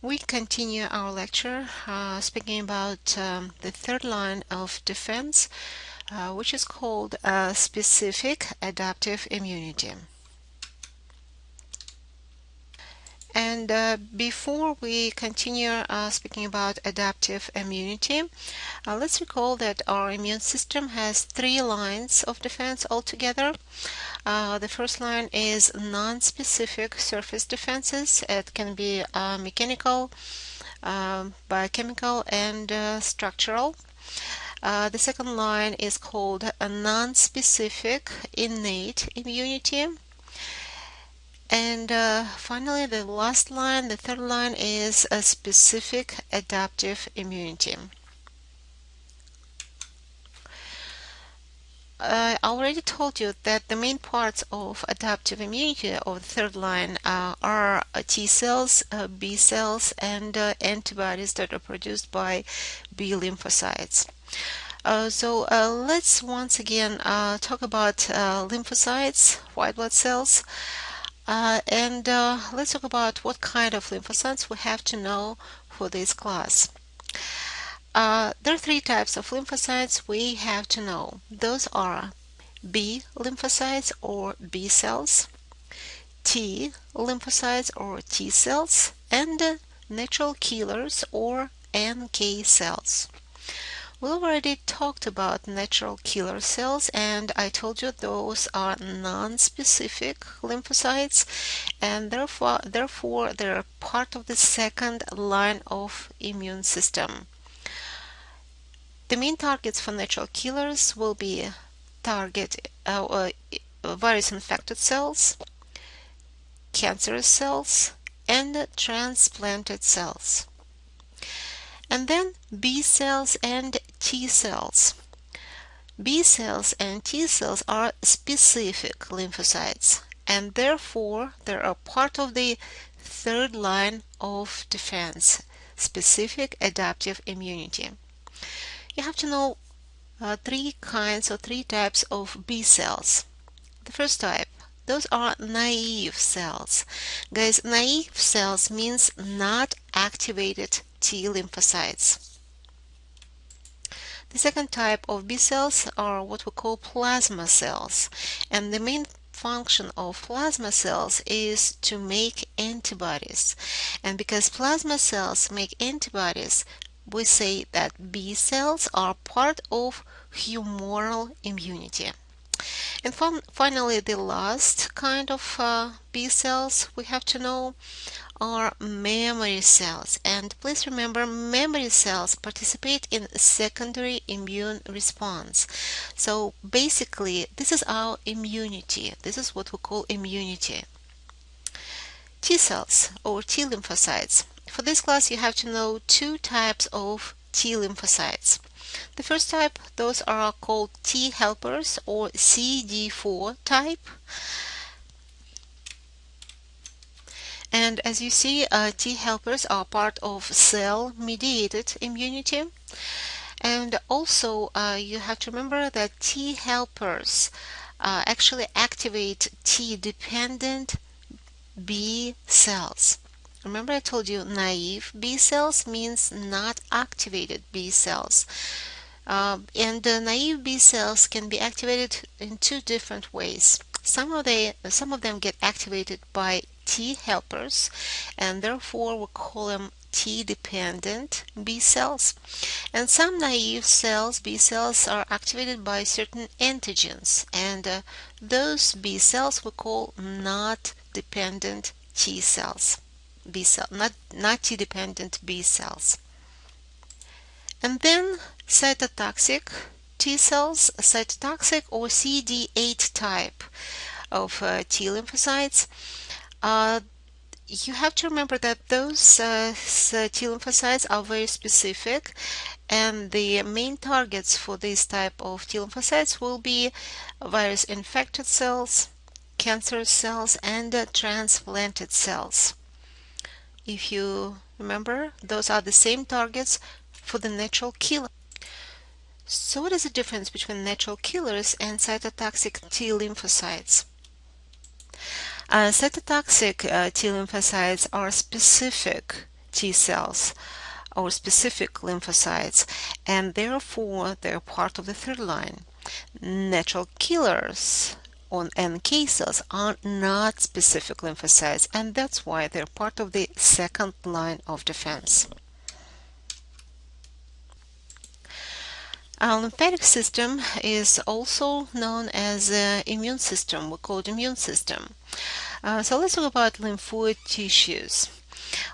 We continue our lecture speaking about the third line of defense, which is called specific adaptive immunity. And before we continue speaking about adaptive immunity, let's recall that our immune system has three lines of defense altogether. The first line is non-specific surface defenses. It can be mechanical, biochemical, and structural. The second line is called a non-specific innate immunity. And finally, the last line, the third line, is a specific adaptive immunity. I already told you that the main parts of adaptive immunity of the third line are T cells, B cells, and antibodies that are produced by B lymphocytes. So let's once again talk about lymphocytes, white blood cells, and let's talk about what kind of lymphocytes we have to know for this class. There are three types of lymphocytes we have to know. Those are B lymphocytes or B cells, T lymphocytes or T cells, and natural killers or NK cells. We already talked about natural killer cells, and I told you those are non-specific lymphocytes, and therefore they're part of the second line of immune system. The main targets for natural killers will be virus-infected cells, cancerous cells, and transplanted cells. And then B cells and T cells. B cells and T cells are specific lymphocytes, and therefore they are part of the third line of defense, specific adaptive immunity. You have to know three types of B cells. The first type, those are naive cells. Guys, naive cells means not activated T lymphocytes. The second type of B cells are what we call plasma cells, and the main function of plasma cells is to make antibodies. And because plasma cells make antibodies, we say that B cells are part of humoral immunity. And finally, the last kind of B cells we have to know are memory cells. And please remember, memory cells participate in secondary immune response. So basically, this is our immunity. This is what we call immunity. T cells or T lymphocytes. For this class, you have to know two types of T lymphocytes. The first type, those are called T helpers or CD4 type. And as you see, T helpers are part of cell-mediated immunity. And also, you have to remember that T helpers actually activate T-dependent B cells. Remember I told you naive B cells means not activated B cells. And naive B cells can be activated in two different ways. Some of them get activated by T helpers, and therefore we call them T-dependent B cells. And some naive cells, B cells, are activated by certain antigens, and those B cells we call not dependent T cells. B cell, not T-dependent B cells. And then cytotoxic T cells, cytotoxic or CD8 type of T lymphocytes. You have to remember that those T lymphocytes are very specific, and the main targets for this type of T lymphocytes will be virus-infected cells, cancerous cells, and transplanted cells. If you remember, those are the same targets for the natural killer. So what is the difference between natural killers and cytotoxic T lymphocytes? Cytotoxic T lymphocytes are specific T cells or specific lymphocytes, and therefore they're part of the third line. Natural killers on NK cells are not specific lymphocytes, and that's why they're part of the second line of defense. Our lymphatic system is also known as immune system. We call it immune system. So let's talk about lymphoid tissues.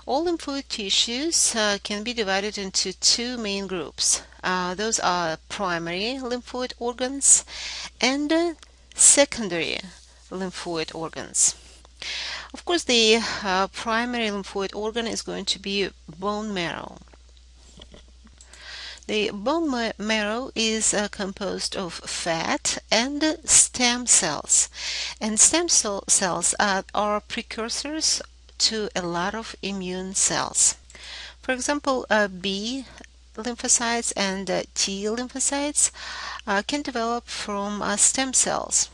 All lymphoid tissues can be divided into two main groups. Those are primary lymphoid organs and secondary lymphoid organs. Of course, the primary lymphoid organ is going to be bone marrow. The bone marrow is composed of fat and stem cells. And stem cells are precursors to a lot of immune cells. For example, B lymphocytes and T lymphocytes can develop from stem cells.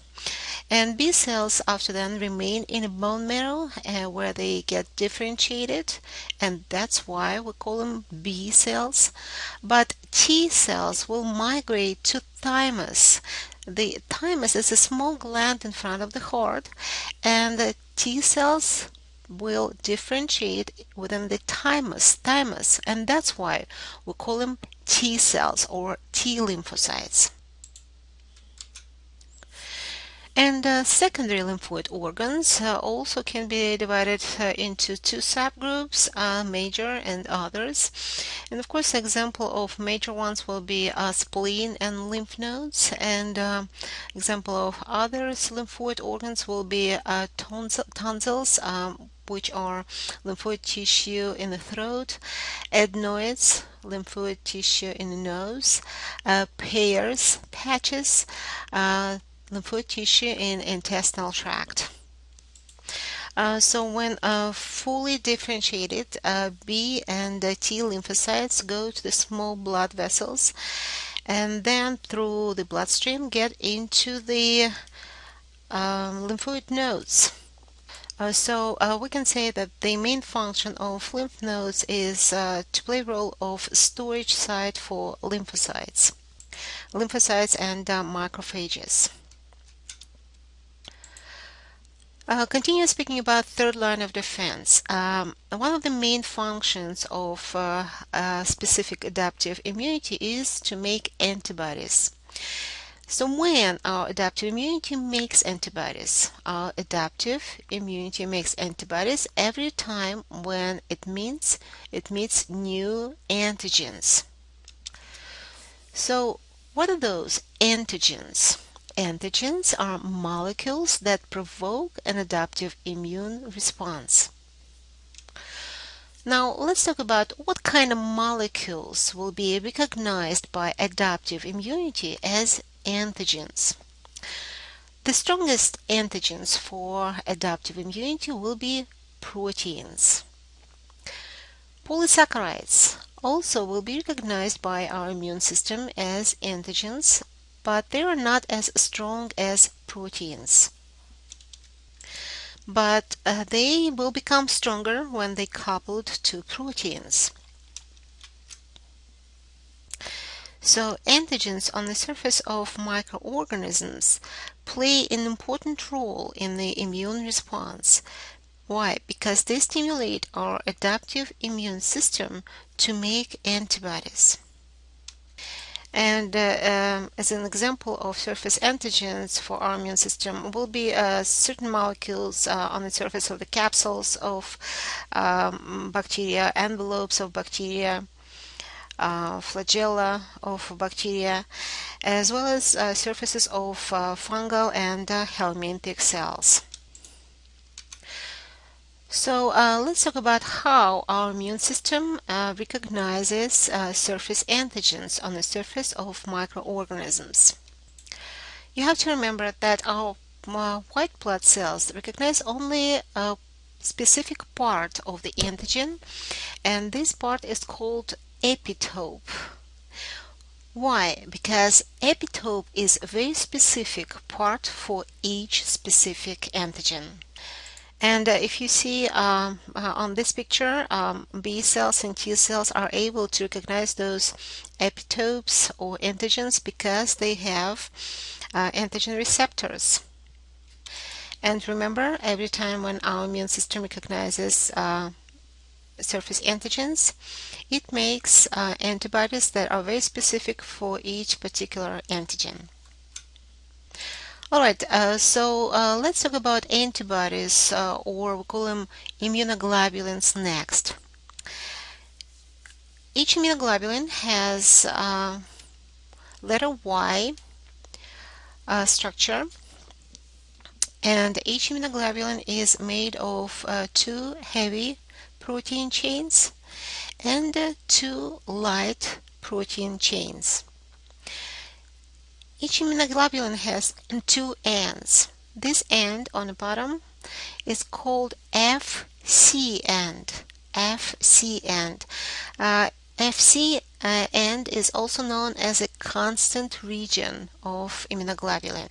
And B cells after then remain in a bone marrow where they get differentiated, and that's why we call them B cells. But T cells will migrate to thymus. The thymus is a small gland in front of the heart, and the T cells will differentiate within the thymus, and that's why we call them T cells or T lymphocytes. And secondary lymphoid organs also can be divided into two subgroups, major and others. And of course, example of major ones will be spleen and lymph nodes, and example of others lymphoid organs will be tonsils, which are lymphoid tissue in the throat, adenoids, lymphoid tissue in the nose, pairs, patches, lymphoid tissue in intestinal tract. So when fully differentiated, B and T lymphocytes go to the small blood vessels and then through the bloodstream get into the lymphoid nodes. So we can say that the main function of lymph nodes is to play a role of storage site for lymphocytes and macrophages. Continue speaking about third line of defense. One of the main functions of specific adaptive immunity is to make antibodies. So when our adaptive immunity makes antibodies, every time when it meets new antigens. So what are those antigens? Antigens are molecules that provoke an adaptive immune response. Now let's talk about what kind of molecules will be recognized by adaptive immunity as antigens. The strongest antigens for adaptive immunity will be proteins. Polysaccharides also will be recognized by our immune system as antigens, but they are not as strong as proteins. But they will become stronger when they coupled to proteins. So antigens on the surface of microorganisms play an important role in the immune response. Why? Because they stimulate our adaptive immune system to make antibodies. And as an example of surface antigens for our immune system will be certain molecules on the surface of the capsules of bacteria, envelopes of bacteria, flagella of bacteria, as well as surfaces of fungal and helminthic cells. So let's talk about how our immune system recognizes surface antigens on the surface of microorganisms. You have to remember that our white blood cells recognize only a specific part of the antigen, and this part is called epitope. Why? Because epitope is a very specific part for each specific antigen. And if you see on this picture, B cells and T cells are able to recognize those epitopes or antigens because they have antigen receptors. And remember, every time when our immune system recognizes surface antigens, it makes antibodies that are very specific for each particular antigen. Alright, let's talk about antibodies, or we call them immunoglobulins next. Each immunoglobulin has letter Y structure, and each immunoglobulin is made of two heavy protein chains and two light protein chains. Each immunoglobulin has two ends. This end on the bottom is called FC end. FC end. FC end is also known as a constant region of immunoglobulin.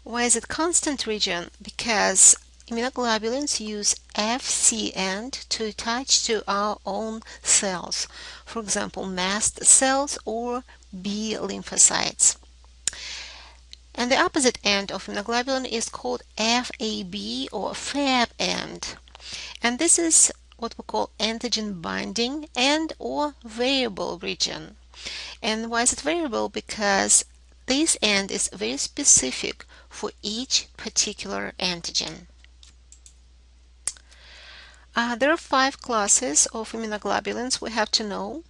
Why is it constant region? Because immunoglobulins use FC end to attach to our own cells, for example, mast cells or B lymphocytes. And the opposite end of immunoglobulin is called FAB or FAB end. And this is what we call antigen binding and or variable region. And why is it variable? Because this end is very specific for each particular antigen. There are 5 classes of immunoglobulins we have to know.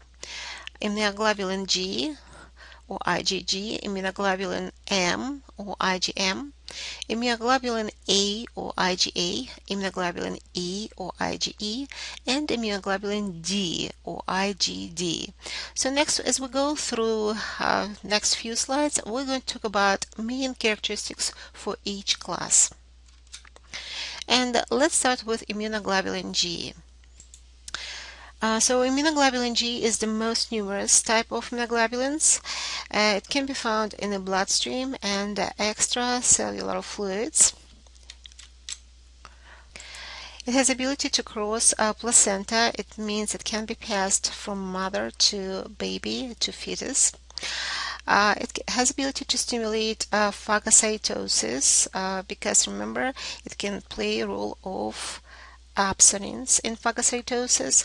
Immunoglobulin G or IgG, immunoglobulin M or IgM, immunoglobulin A or IgA, immunoglobulin E or IgE, and immunoglobulin D or IgD. So next, as we go through next few slides, we're going to talk about main characteristics for each class. And let's start with immunoglobulin G. So immunoglobulin G is the most numerous type of immunoglobulins. It can be found in the bloodstream and extracellular fluids. It has ability to cross placenta. It means it can be passed from mother to baby to fetus. It has ability to stimulate phagocytosis because remember, it can play a role of abstinence in phagocytosis,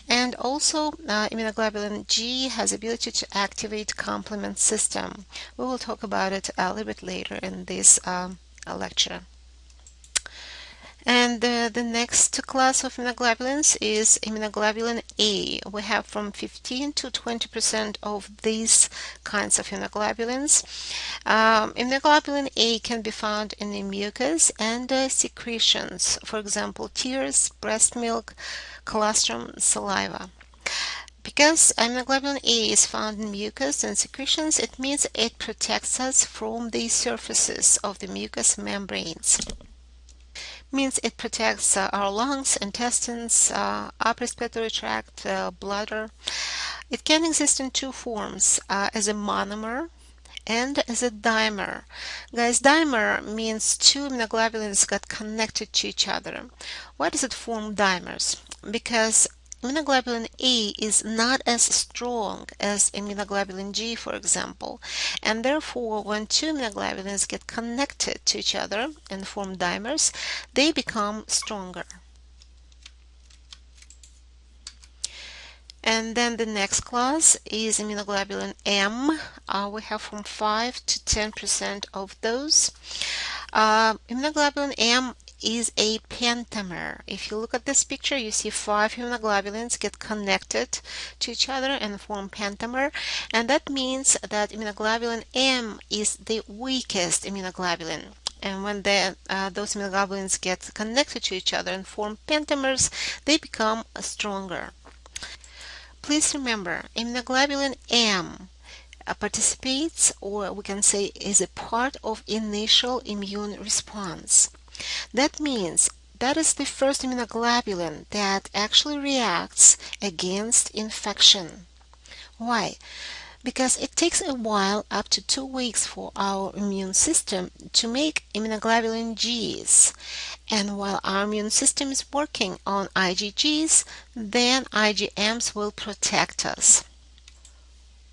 and also immunoglobulin G has ability to activate complement system. We will talk about it a little bit later in this lecture. And the next class of immunoglobulins is immunoglobulin A. We have from 15 to 20% of these kinds of immunoglobulins. Immunoglobulin A can be found in the mucus and secretions, for example, tears, breast milk, colostrum, saliva. Because immunoglobulin A is found in mucus and secretions, it means it protects us from the surfaces of the mucous membranes. Means it protects our lungs, intestines, upper respiratory tract, bladder. It can exist in two forms, as a monomer and as a dimer. Guys, dimer means two immunoglobulins got connected to each other. Why does it form dimers? Because immunoglobulin A is not as strong as immunoglobulin G, for example, and therefore when two immunoglobulins get connected to each other and form dimers, they become stronger. And then the next class is immunoglobulin M. We have from 5 to 10% of those. Immunoglobulin M is a pentamer. If you look at this picture, you see 5 immunoglobulins get connected to each other and form pentamer, and that means that immunoglobulin M is the weakest immunoglobulin. And when those immunoglobulins get connected to each other and form pentamers, they become stronger. Please remember, immunoglobulin M participates, or we can say is a part of initial immune response. That means that is the first immunoglobulin that actually reacts against infection. Why? because it takes a while, up to 2 weeks, for our immune system to make immunoglobulin Gs. And while our immune system is working on IgGs, then IgMs will protect us.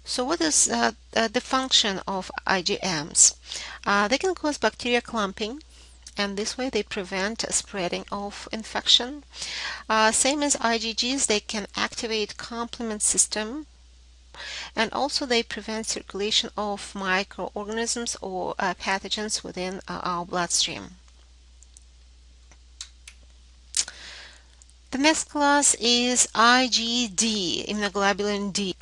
So what is the function of IgMs? They can cause bacteria clumping, and this way they prevent spreading of infection. Same as IgGs, they can activate complement system, and also they prevent circulation of microorganisms or pathogens within our bloodstream. The next class is IgD, immunoglobulin D.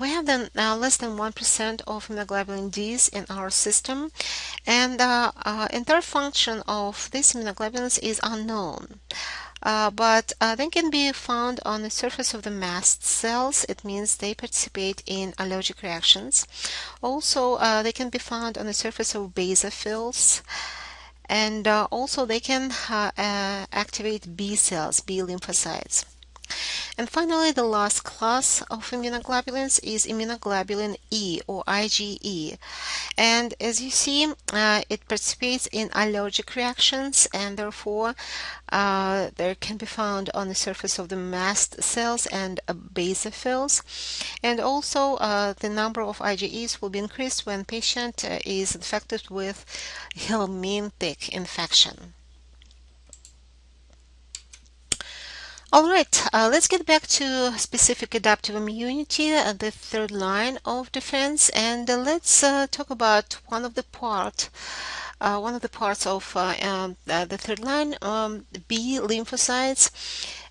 We have less than 1% of immunoglobulin Ds in our system, and entire function of these immunoglobulins is unknown. But they can be found on the surface of the mast cells. It means they participate in allergic reactions. Also, they can be found on the surface of basophils, and also they can activate B cells, B lymphocytes. And finally, the last class of immunoglobulins is immunoglobulin E, or IgE. And as you see, it participates in allergic reactions, and therefore they can be found on the surface of the mast cells and basophils. And also the number of IgEs will be increased when patient is infected with helminthic infection. Alright, let's get back to specific adaptive immunity, the third line of defense, and let's talk about one of the parts of the third line, B lymphocytes.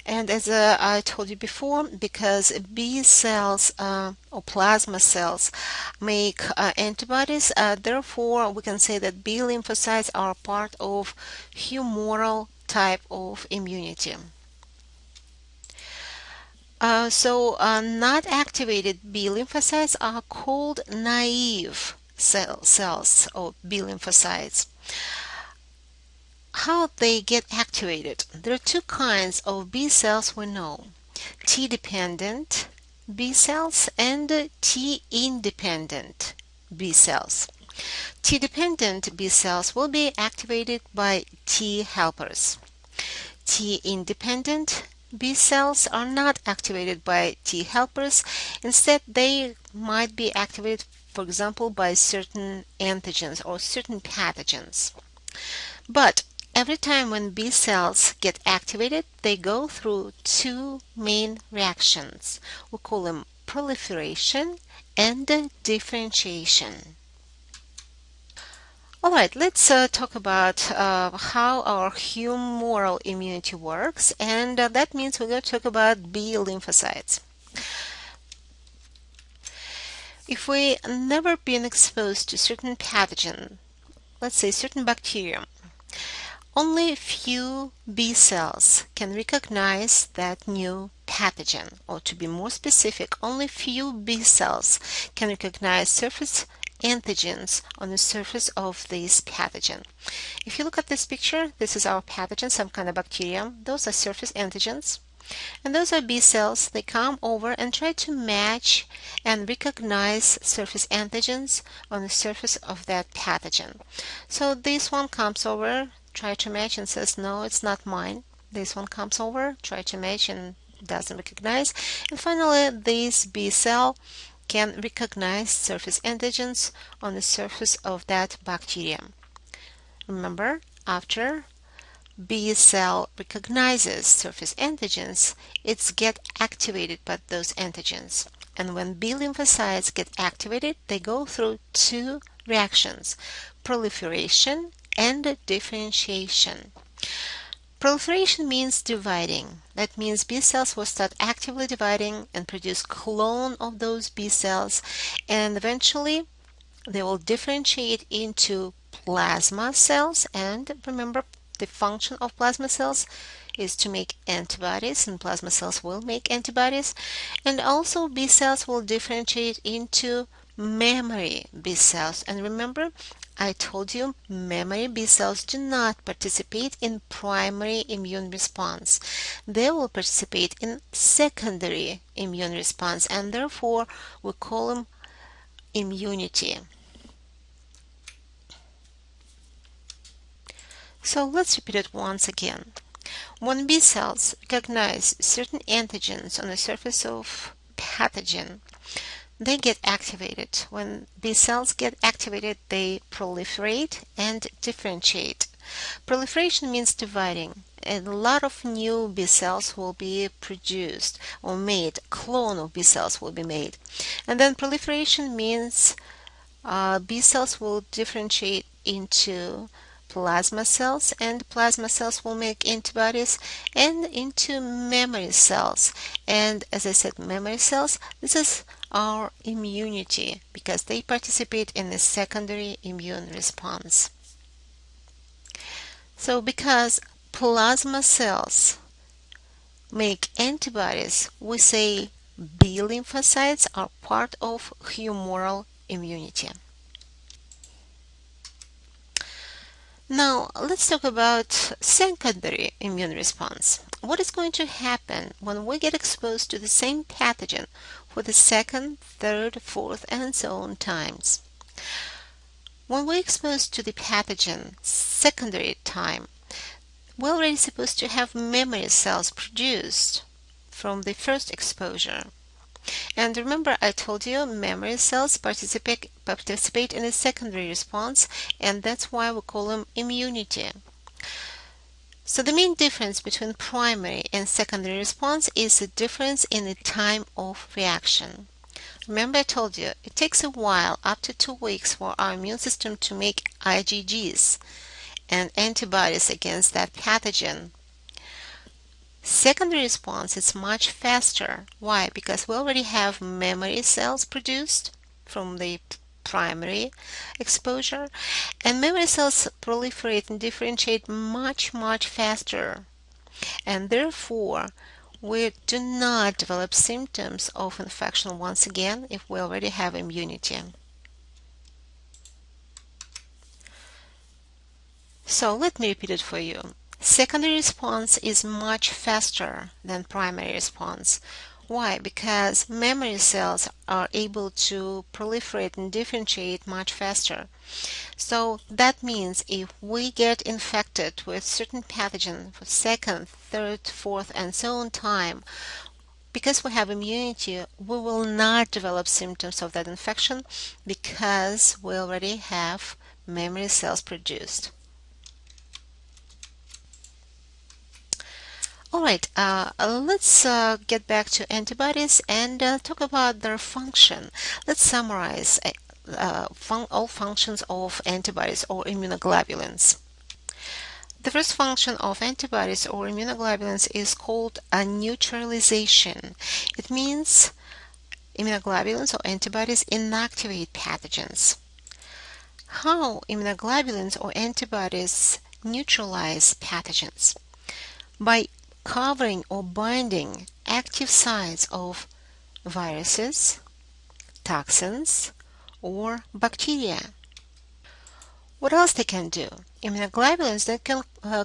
And as I told you before, because B cells or plasma cells make antibodies, therefore we can say that B lymphocytes are part of humoral type of immunity. Not activated B lymphocytes are called naive cells or B lymphocytes. How they get activated? There are two kinds of B cells we know: T-dependent B cells and T-independent B cells. T-dependent B cells will be activated by T helpers. T-independent B cells are not activated by T helpers. Instead, they might be activated, for example, by certain antigens or certain pathogens. But every time when B cells get activated, they go through two main reactions. We call them proliferation and differentiation. Alright, let's talk about how our humoral immunity works, and that means we're going to talk about B lymphocytes. If we never been exposed to certain pathogen, let's say certain bacterium, only few B cells can recognize that new pathogen, or to be more specific, only few B cells can recognize surface antigens on the surface of this pathogen. If you look at this picture, this is our pathogen, some kind of bacterium. Those are surface antigens. And those are B cells. They come over and try to match and recognize surface antigens on the surface of that pathogen. So this one comes over, try to match and says, no, it's not mine. This one comes over, try to match and doesn't recognize. And finally, this B cell can recognize surface antigens on the surface of that bacterium. Remember, after B cell recognizes surface antigens, it's get activated by those antigens. And when B lymphocytes get activated, they go through two reactions: proliferation and differentiation. Proliferation means dividing. That means B cells will start actively dividing and produce clone of those B cells, and eventually they will differentiate into plasma cells. And remember, the function of plasma cells is to make antibodies, and plasma cells will make antibodies. And also B cells will differentiate into memory B cells. And remember, I told you memory B cells do not participate in primary immune response. They will participate in secondary immune response, and therefore we call them immunity. So let's repeat it once again. When B cells recognize certain antigens on the surface of pathogen, they get activated. When B cells get activated, they proliferate and differentiate. Proliferation means dividing. A lot of new B cells will be produced or made. Clonal B cells will be made. And then proliferation means B cells will differentiate into plasma cells, and plasma cells will make antibodies, and into memory cells. And as I said, memory cells, this is our immunity because they participate in the secondary immune response. So because plasma cells make antibodies, we say B lymphocytes are part of humoral immunity. Now, let's talk about secondary immune response. What is going to happen when we get exposed to the same pathogen for the second, third, fourth, and so on times? When we're exposed to the pathogen secondary time, we're already supposed to have memory cells produced from the first exposure. And remember, I told you memory cells participate in a secondary response, and that's why we call them immunity. So the main difference between primary and secondary response is the difference in the time of reaction. Remember, I told you it takes a while, up to 2 weeks, for our immune system to make IgGs and antibodies against that pathogen. Secondary response is much faster. Why? Because we already have memory cells produced from the primary exposure, and memory cells proliferate and differentiate much faster, and therefore we do not develop symptoms of infection once again if we already have immunity. So let me repeat it for you. Secondary response is much faster than primary response. Why? Because memory cells are able to proliferate and differentiate much faster. So that means if we get infected with certain pathogen for second, third, fourth, and so on time, because we have immunity, we will not develop symptoms of that infection because we already have memory cells produced. Alright, let's get back to antibodies and talk about their function. Let's summarize all functions of antibodies or immunoglobulins. The first function of antibodies or immunoglobulins is called a neutralization. It means immunoglobulins or antibodies inactivate pathogens. How immunoglobulins or antibodies neutralize pathogens? By covering or binding active sites of viruses, toxins, or bacteria. What else they can do? Immunoglobulins that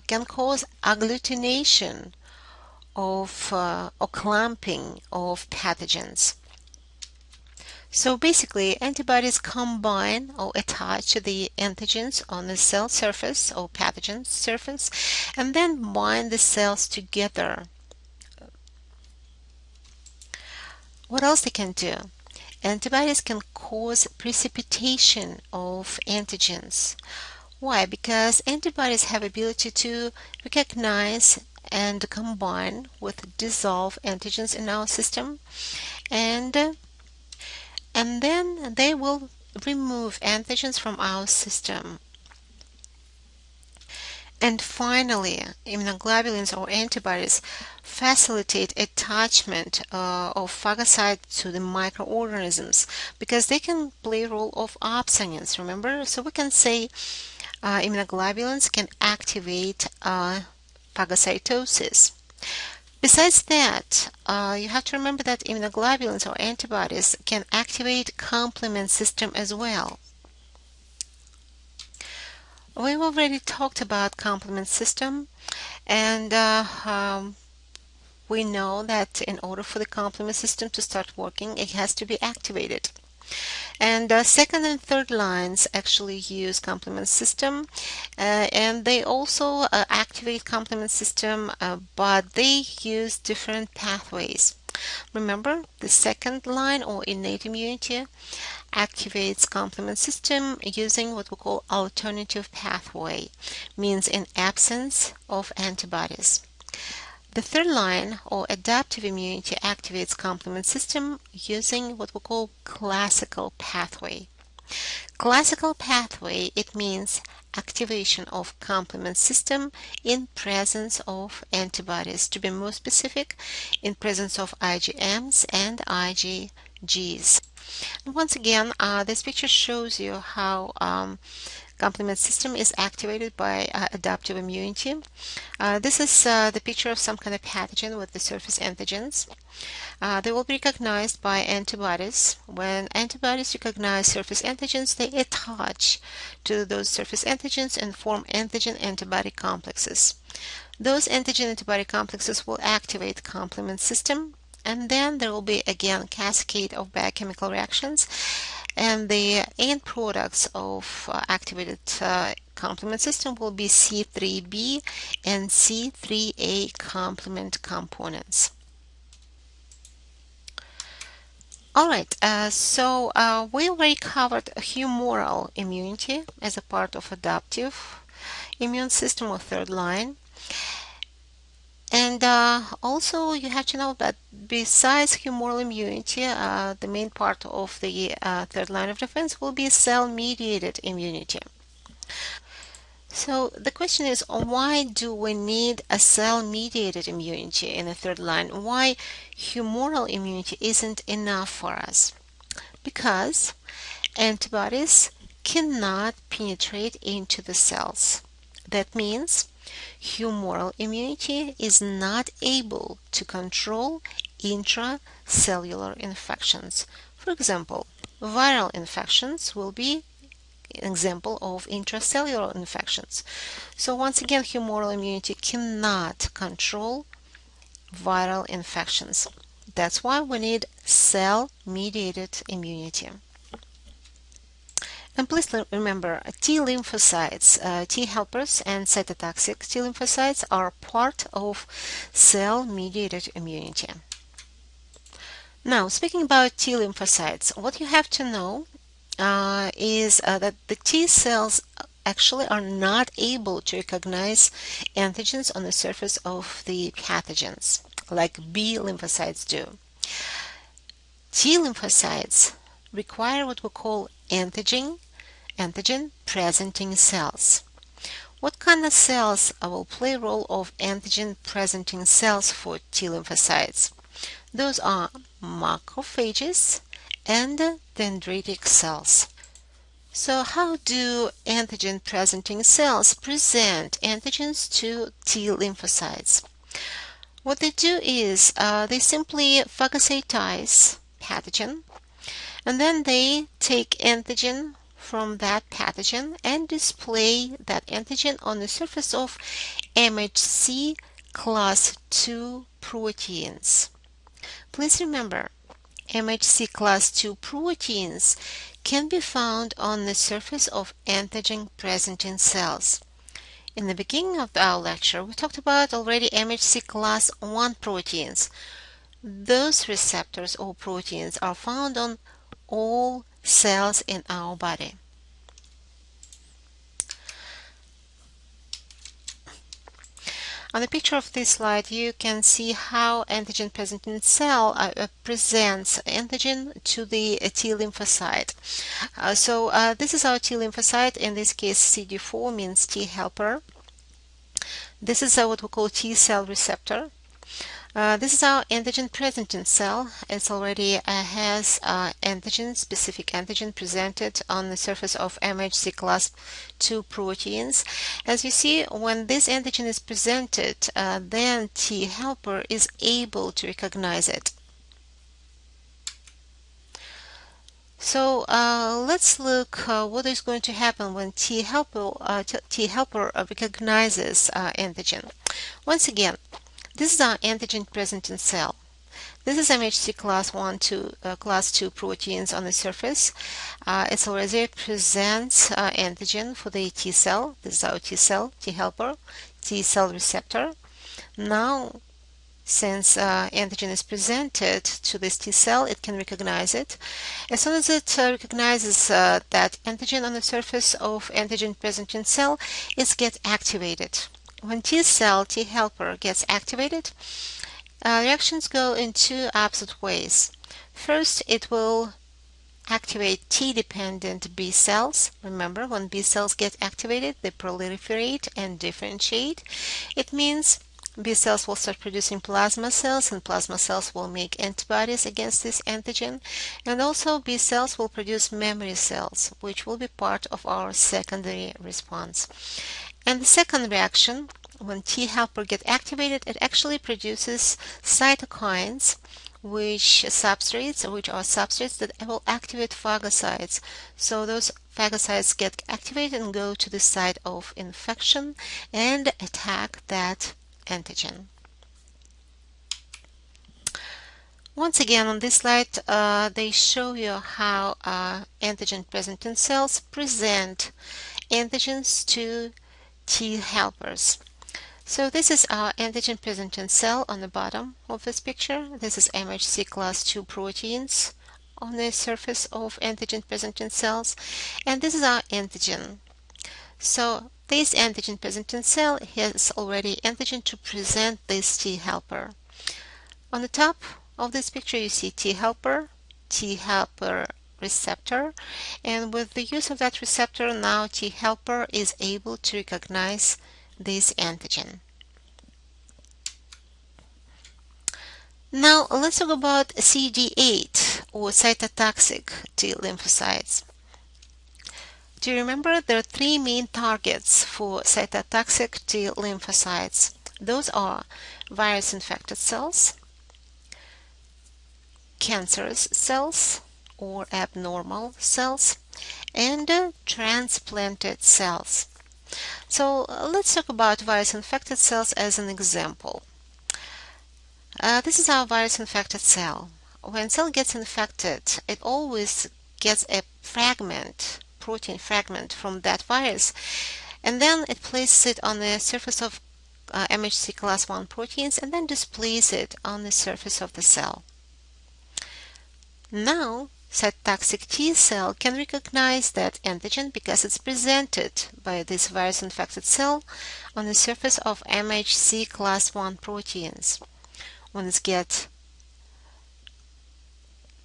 can cause agglutination of or clumping of pathogens. So basically, antibodies combine or attach to the antigens on the cell surface or pathogen surface and then bind the cells together. What else they can do? Antibodies can cause precipitation of antigens. Why? Because antibodies have ability to recognize and combine with dissolved antigens in our system, and then they will remove antigens from our system. And finally, immunoglobulins or antibodies facilitate attachment of phagocytes to the microorganisms because they can play a role of opsonins, remember? So we can say immunoglobulins can activate phagocytosis. Besides that, you have to remember that immunoglobulins or antibodies can activate complement system as well. We've already talked about complement system, and we know that in order for the complement system to start working, it has to be activated. And second and third lines actually use complement system, and they also activate complement system, but they use different pathways. Remember, the second line or innate immunity activates complement system using what we call alternative pathway, means in absence of antibodies. The third line or adaptive immunity activates complement system using what we call classical pathway. Classical pathway, it means activation of complement system in presence of antibodies. To be more specific, in presence of IgMs and IgGs. And once again, this picture shows you how complement system is activated by adaptive immunity. This is the picture of some kind of pathogen with the surface antigens. They will be recognized by antibodies. When antibodies recognize surface antigens, they attach to those surface antigens and form antigen-antibody complexes. Those antigen-antibody complexes will activate complement system, and then there will be again cascade of biochemical reactions, and the end products of activated complement system will be C3b and C3a complement components. Alright, we already covered humoral immunity as a part of adaptive immune system or third line. And also you have to know that besides humoral immunity, the main part of the third line of defense will be cell-mediated immunity. So the question is, why do we need a cell-mediated immunity in the third line? Why humoral immunity isn't enough for us? Because antibodies cannot penetrate into the cells. That means humoral immunity is not able to control intracellular infections. For example, viral infections will be an example of intracellular infections. So once again, humoral immunity cannot control viral infections. That's why we need cell-mediated immunity. And please remember, T lymphocytes, T helpers and cytotoxic T lymphocytes are part of cell-mediated immunity. Now, speaking about T lymphocytes, what you have to know is that the T cells actually are not able to recognize antigens on the surface of the pathogens, like B lymphocytes do. T lymphocytes require what we call antigen presenting cells. What kind of cells will play a role of antigen presenting cells for T lymphocytes? Those are macrophages and dendritic cells. So how do antigen presenting cells present antigens to T lymphocytes? What they do is they simply phagocytize pathogen, and then they take antigen from that pathogen and display that antigen on the surface of MHC class II proteins. Please remember, MHC class II proteins can be found on the surface of antigen presenting cells. In the beginning of our lecture, we talked about already MHC class I proteins. Those receptors or proteins are found on all cells in our body. On the picture of this slide, you can see how antigen presenting cell presents antigen to the T lymphocyte. This is our T lymphocyte. In this case, CD4 means T helper. This is what we call T cell receptor. This is our antigen-presenting cell. It's already has antigen, specific antigen presented on the surface of MHC class II proteins. As you see, when this antigen is presented, then T helper is able to recognize it. So let's look what is going to happen when T helper recognizes antigen. Once again, this is our antigen-presenting cell. This is MHC class 2 proteins on the surface. It already presents antigen for the T cell. This is our T cell, T helper, T cell receptor. Now, since antigen is presented to this T cell, it can recognize it. As soon as it recognizes that antigen on the surface of antigen-presenting cell, it gets activated. When T cell, T helper gets activated, reactions go in two opposite ways. First, it will activate T-dependent B cells. Remember, when B cells get activated, they proliferate and differentiate. It means B cells will start producing plasma cells, and plasma cells will make antibodies against this antigen. And also B cells will produce memory cells, which will be part of our secondary response. And the second reaction, when T helper gets activated, it actually produces cytokines, which are substrates that will activate phagocytes. So those phagocytes get activated and go to the site of infection and attack that antigen. Once again, on this slide, they show you how antigen-presenting cells present antigens to T helpers. So this is our antigen-presenting cell on the bottom of this picture. This is MHC class II proteins on the surface of antigen-presenting cells. And this is our antigen. So this antigen-presenting cell has already antigen to present this T helper. On the top of this picture, you see T helper receptor, and with the use of that receptor, now T helper is able to recognize this antigen. Now let's talk about CD8 or cytotoxic T lymphocytes. Do you remember there are three main targets for cytotoxic T lymphocytes? Those are virus-infected cells, cancerous cells or abnormal cells, and transplanted cells. So let's talk about virus-infected cells as an example. This is our virus-infected cell. When cell gets infected, it always gets a protein fragment from that virus, and then it places it on the surface of MHC class I proteins and then displays it on the surface of the cell. Now, cytotoxic T cell can recognize that antigen because it's presented by this virus-infected cell on the surface of MHC class I proteins. When it gets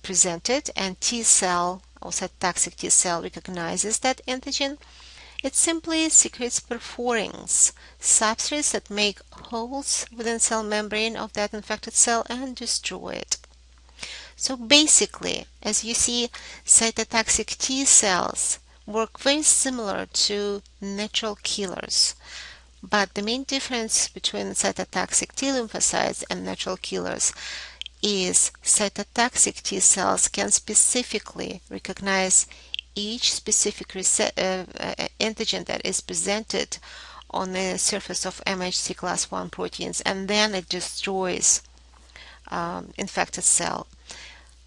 presented and T cell or cytotoxic T cell recognizes that antigen, it simply secretes perforins, substrates that make holes within cell membrane of that infected cell and destroy it. So basically, as you see, cytotoxic T cells work very similar to natural killers. But the main difference between cytotoxic T lymphocytes and natural killers is cytotoxic T cells can specifically recognize each specific antigen that is presented on the surface of MHC class I proteins, and then it destroys infected cell.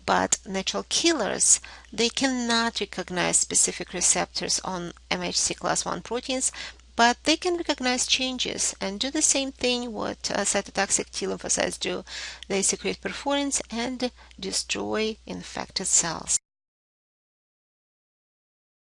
But natural killers, they cannot recognize specific receptors on MHC class I proteins, but they can recognize changes and do the same thing what cytotoxic T lymphocytes do. They secrete perforins and destroy infected cells.